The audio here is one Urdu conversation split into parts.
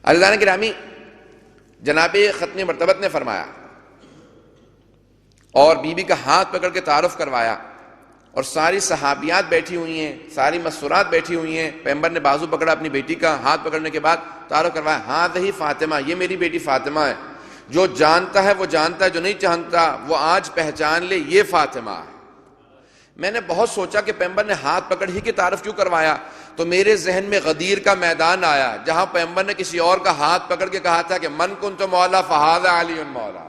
عزیزان گرامی، جناب ختم مرتبت نے فرمایا اور بی بی کا ہاتھ پکڑ کے تعارف کروایا، اور ساری صحابیات بیٹھی ہوئی ہیں، ساری مسورات بیٹھی ہوئی ہیں. پیغمبر نے بازو پکڑا اپنی بیٹی کا، ہاتھ پکڑنے کے بعد تعارف کروایا، ہاذہ فاطمہ، یہ میری بیٹی فاطمہ ہے. جو جانتا ہے وہ جانتا ہے، جو نہیں جانتا وہ آج پہچان لے، یہ فاطمہ ہے. میں نے بہت سوچا کہ پیغمبر نے ہاتھ پکڑ ہی کے تعارف کیوں کروایا، تو میرے ذہن میں غدیر کا میدان آیا، جہاں پیغمبر نے کسی اور کا ہاتھ پکڑ کے کہا تھا کہ من کنت مولا فہذا علی مولا.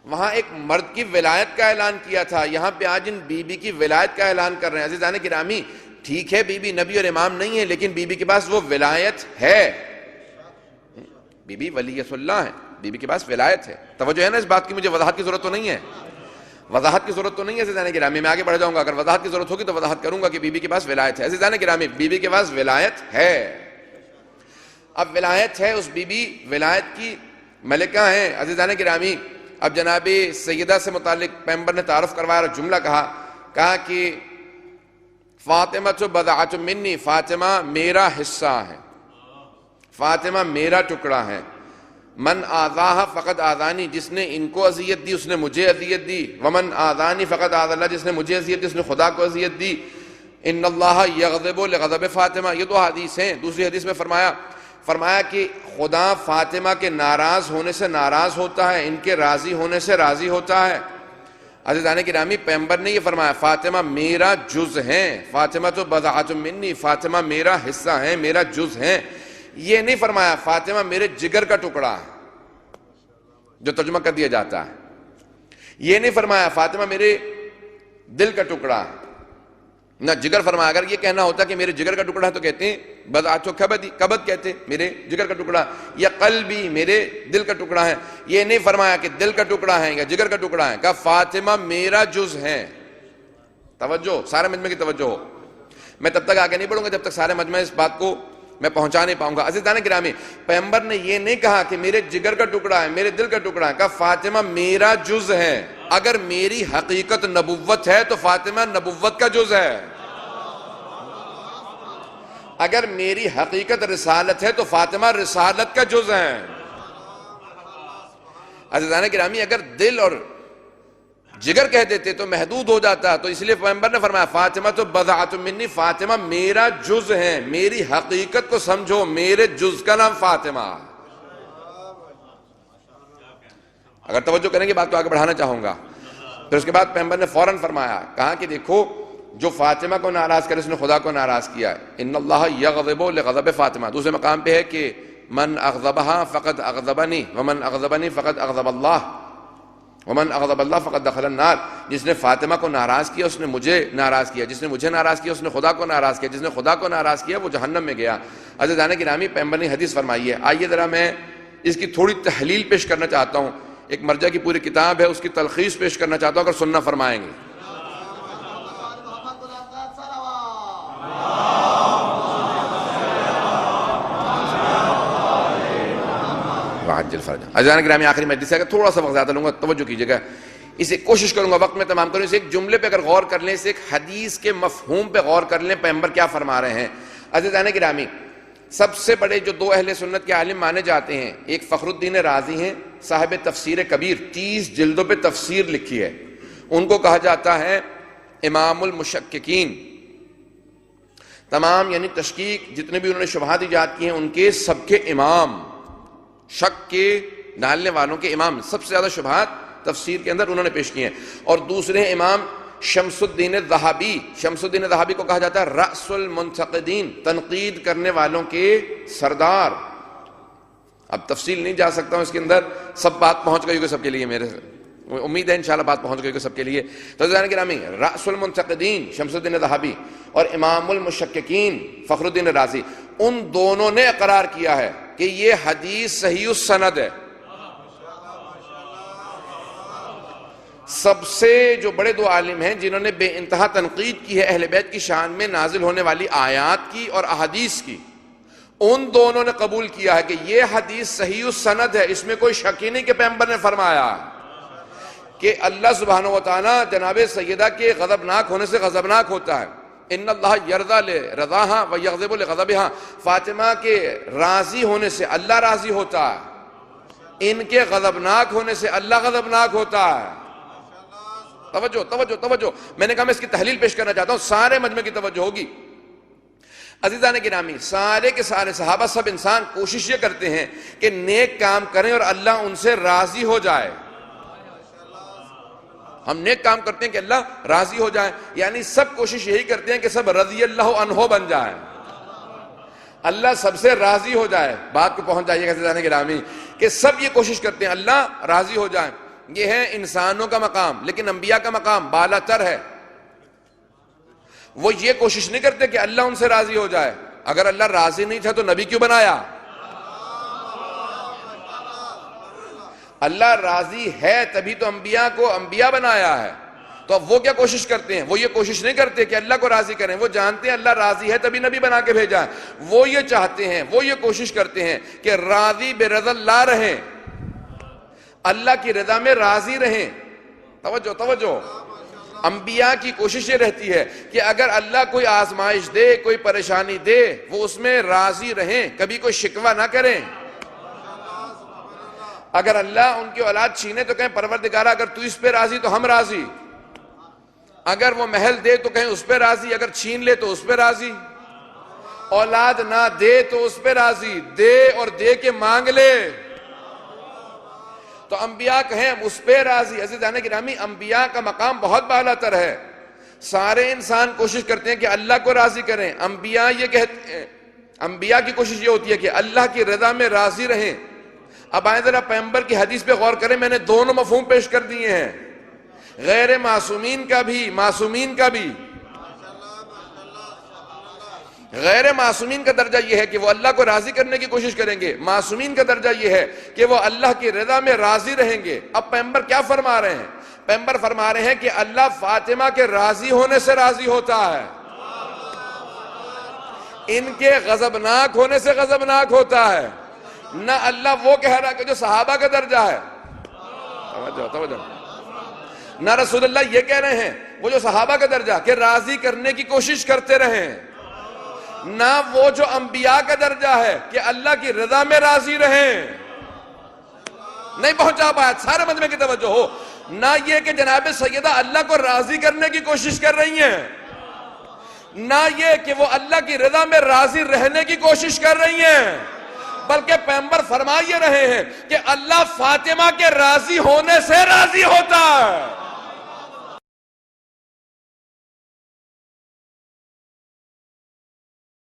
وہاں ایک مرد کی ولایت کا اعلان کیا تھا، یہاں پہ آج ان بی بی کی ولایت کا اعلان کر رہے ہیں. عزیزان گرامی، ٹھیک ہے بی بی نبی اور امام نہیں ہے، لیکن بی بی کے پاس وہ ولایت ہے. بی بی ولیۃ اللہ ہے، بی بی کے پاس ولایت ہے. توجہ ہے نا اس بات کی؟ مجھے وضاحت کی ضرورت تو نہیں ہے، وضاحت کی ضرورت تو نہیں ہے. عزیزان گرامی، میں آگے بڑھ جاؤں گا، اگر وضاحت کی ضرورت ہوگی تو وضاحت کروں گا کہ بی بی کے پاس ولایت ہے. عزیزان گرامی، بی بی کے پاس ولایت ہے. اب ولایت ہے، اس بی بی ولایت کی ملکہ ہیں. عزیزان گرامی، اب جناب سیدہ سے متعلق پیغمبر نے تعارف کروایا اور جملہ کہا کہ فاطمہ بضعۃ منی، فاطمہ میرا حصہ ہے، فاطمہ میرا ٹکڑا ہے. من آذاہا فقد آذانی، جس نے ان کو اذیت دی اس نے مجھے اذیت دی. ومن آذانی فقد آذى اللہ، جس نے مجھے اذیت دی اس نے خدا کو اذیت دی. ان اللہ یغضب لغضب فاطمہ، یہ دو حدیث ہیں. دوسری حدیث میں فرمایا کہ خدا فاطمہ کے ناراض ہونے سے ناراض ہوتا ہے، ان کے راضی ہونے سے راضی ہوتا ہے. عزیزان گرامی، پیغمبر نے یہ فرمایا فاطمہ میرا جز ہیں، فاطمہ تو بضعۃ منی، فاطمہ میرا حصہ ہیں، میرا جز ہیں. یہ نہیں فرمایا فاطمہ میرے جگر کا ٹکڑا ہے، جو ترجمہ کر دیا جاتا ہے. یہ نہیں فرمایا فاطمہ میرے دل کا ٹکڑا ہے، نہ جگر فرمایا. اگر یہ کہنا ہوتا کہ میرے جگر کا ٹکڑا ہے تو کہتے ہیں بضعۃ کبد کہتے، میرے جگر کا ٹکڑا، یا قلبی میرے دل کا ٹکڑا ہے. یہ نہیں فرمایا کہ دل کا ٹکڑا ہے یا جگر کا ٹکڑا ہے، کہا فاطمہ میرا جز ہے. توجہ، سارے مجمع کی توجہ ہو. میں تب تک آگے نہیں بڑھوں گا جب تک سارے مجمع اس بات کو میں پہنچا نہیں پاؤں گا. عزیزان گرامی، پیغمبر نے یہ نہیں کہا کہ میرے جگر کا ٹکڑا ہے، میرے دل کا ٹکڑا ہے، کہا فاطمہ میرا جز ہے. اگر میری حقیقت نبوت ہے تو فاطمہ نبوت کا جز ہے، اگر میری حقیقت رسالت ہے تو فاطمہ رسالت کا جز ہے. عزیزان گرامی، اگر دل اور جگر کہہ دیتے تو محدود ہو جاتا، تو اس لیے پیغمبر نے فرمایا فاطمہ تو بضعۃ منی، فاطمہ میرا جز ہے. میری حقیقت کو سمجھو، میرے جز کا نام فاطمہ. اگر توجہ کریں گے بات تو آگے بڑھانا چاہوں گا. پھر اس کے بعد پیغمبر نے فوراً فرمایا، کہا کہ دیکھو جو فاطمہ کو ناراض کرے اس نے خدا کو ناراض کیا ہے. ان اللہ یغضب لغضب فاطمہ. دوسرے مقام پہ ہے کہ من اغضبها فقد اغضبنی ومن اغضبنی فقد اغضب اللہ ومن اغضب اللہ فقد دخل النار. جس نے فاطمہ کو ناراض کیا اس نے مجھے ناراض کیا، جس نے مجھے ناراض کیا اس نے خدا کو ناراض کیا، جس نے خدا کو ناراض کیا وہ جہنم میں گیا. عزیزان گرامی، پیغمبر نے حدیث فرمائی ہے. آئیے ذرا میں اس کی تھوڑی تحلیل پیش کرنا چاہتا ہوں. ایک مرجع کی پوری کتاب ہے، اس کی تلخیص پیش کرنا چاہتا ہوں، اگر سننا فرمائیں گے. عزیزان گرامی، آخری مجلس ہے کہ تھوڑا سا وقت زیادہ لوں گا، توجہ کیجیے گا. اسے کوشش کروں گا وقت میں تمام کروں. اسے ایک جملے پہ اگر غور کر لیں، اسے ایک حدیث کے مفہوم پہ غور کر لیں، پیغمبر کیا فرما رہے ہیں. عزیزان گرامی، سب سے بڑے جو دو اہل سنت کے عالم مانے جاتے ہیں، ایک فخر الدین رازی ہیں، صاحب تفسیر کبیر، 30 جلدوں پہ تفسیر لکھی ہے. ان کو کہا جاتا ہے امام المشککین. تمام یعنی تشکیک جتنے بھی انہوں نے شبہات ایجاد کی ہیں ان کے سب کے امام، شک کے ڈالنے والوں کے امام. سب سے زیادہ شبہات تفسیر کے اندر انہوں نے پیش کی ہیں. اور دوسرے امام شمس الدین الذہبی. شمس الدین الذہبی کو کہا جاتا ہے رأس المنتقدین، تنقید کرنے والوں کے سردار. اب تفصیل نہیں جا سکتا ہوں اس کے اندر، سب بات پہنچ گئی ہوگی سب کے لیے، میرے امید ہے انشاءاللہ بات پہنچ گئی ہوگی سب کے لیے. تو عزیزان گرامی، رأس المنتقدین شمس الدین الذہبی اور امام المشککین فخر الدین رازی، ان دونوں نے اقرار کیا ہے کہ یہ حدیث صحیح السند ہے. سب سے جو بڑے دو عالم ہیں جنہوں نے بے انتہا تنقید کی ہے اہل بیت کی شان میں نازل ہونے والی آیات کی اور احادیث کی، ان دونوں نے قبول کیا ہے کہ یہ حدیث صحیح السند ہے. اس میں کوئی شک ہی نہیں کہ پیغمبر نے فرمایا کہ اللہ سبحانہ و تعالیٰ جناب سیدہ کے غضبناک ہونے سے غضبناک ہوتا ہے. ان اللہ یرضی لرضاہا و یغضب لغضبہا. فاطمہ کے راضی ہونے سے اللہ راضی ہوتا ہے, ان کے غضبناک ہونے سے اللہ غضبناک ہوتا ہے. توجہ توجہ توجہ, میں نے کہا میں اس کی تحلیل پیش کرنا چاہتا ہوں, سارے مجمع کی توجہ ہوگی. عزیزان گرامی, سارے کے سارے صحابہ سب انسان کوشش یہ کرتے ہیں کہ نیک کام کریں اور اللہ ان سے راضی ہو جائے. ہم نیک کام کرتے ہیں کہ اللہ راضی ہو جائے, یعنی سب کوشش یہی کرتے ہیں کہ سب رضی اللہ عنہ بن جائیں, اللہ سب سے راضی ہو جائے. بات کو پہنچ جائیے گا عزیزان گرامی کہ سب یہ کوشش کرتے ہیں اللہ راضی ہو جائے. یہ ہے انسانوں کا مقام, لیکن انبیاء کا مقام بالا تر ہے. وہ یہ کوشش نہیں کرتے کہ اللہ ان سے راضی ہو جائے. اگر اللہ راضی نہیں تھا تو نبی کیوں بنایا؟ اللہ راضی ہے تبھی تو انبیاء کو انبیاء بنایا ہے. تو اب وہ کیا کوشش کرتے ہیں؟ وہ یہ کوشش نہیں کرتے کہ اللہ کو راضی کریں, وہ جانتے ہیں اللہ راضی ہے تبھی نبی بنا کے بھیجا ہے. وہ یہ چاہتے ہیں, وہ یہ کوشش کرتے ہیں کہ راضی برضا اللہ رہیں, اللہ کی رضا میں راضی رہیں. توجہ توجہ, انبیاء کی کوشش یہ رہتی ہے کہ اگر اللہ کوئی آزمائش دے, کوئی پریشانی دے, وہ اس میں راضی رہیں, کبھی کوئی شکوہ نہ کریں. اگر اللہ ان کی اولاد چھینے تو کہیں پروردگارہ اگر تو اس پہ راضی تو ہم راضی. اگر وہ محل دے تو کہیں اس پہ راضی, اگر چھین لے تو اس پہ راضی. اولاد نہ دے تو اس پہ راضی, دے اور دے کے مانگ لے تو انبیاء کہیں ہم اس پہ راضی. عزیزان گرامی, انبیاء کا مقام بہت بالا تر ہے. سارے انسان کوشش کرتے ہیں کہ اللہ کو راضی کریں. انبیاء یہ کہتے ہیں, انبیاء کی کوشش یہ ہوتی ہے کہ اللہ کی رضا میں راضی رہیں. اب آئیں ذرا پیغمبر کی حدیث پہ غور کریں, میں نے دونوں مفہوم پیش کر دیے ہیں, غیر معصومین کا بھی معصومین کا بھی. غیر معصومین کا درجہ یہ ہے کہ وہ اللہ کو راضی کرنے کی کوشش کریں گے, معصومین کا درجہ یہ ہے کہ وہ اللہ کی رضا میں راضی رہیں گے. اب پیغمبر کیا فرما رہے ہیں؟ پیغمبر فرما رہے ہیں کہ اللہ فاطمہ کے راضی ہونے سے راضی ہوتا ہے, ان کے غضبناک ہونے سے غضبناک ہوتا ہے. نہ اللہ وہ کہہ رہا کہ جو صحابہ کا درجہ ہے, توجہ, نہ رسول اللہ یہ کہہ رہے ہیں وہ جو صحابہ کا درجہ کہ راضی کرنے کی کوشش کرتے رہیں, نہ وہ جو انبیاء کا درجہ ہے کہ اللہ کی رضا میں راضی رہیں. نہیں پہنچا پایا, سارے مجمع کی توجہ ہو. نہ یہ کہ جناب سیدہ اللہ کو راضی کرنے کی کوشش کر رہی ہیں, نہ یہ کہ وہ اللہ کی رضا میں راضی رہنے کی کوشش کر رہی ہیں, بلکہ پیغمبر فرما یہ رہے ہیں کہ اللہ فاطمہ کے راضی ہونے سے راضی ہوتا ہے.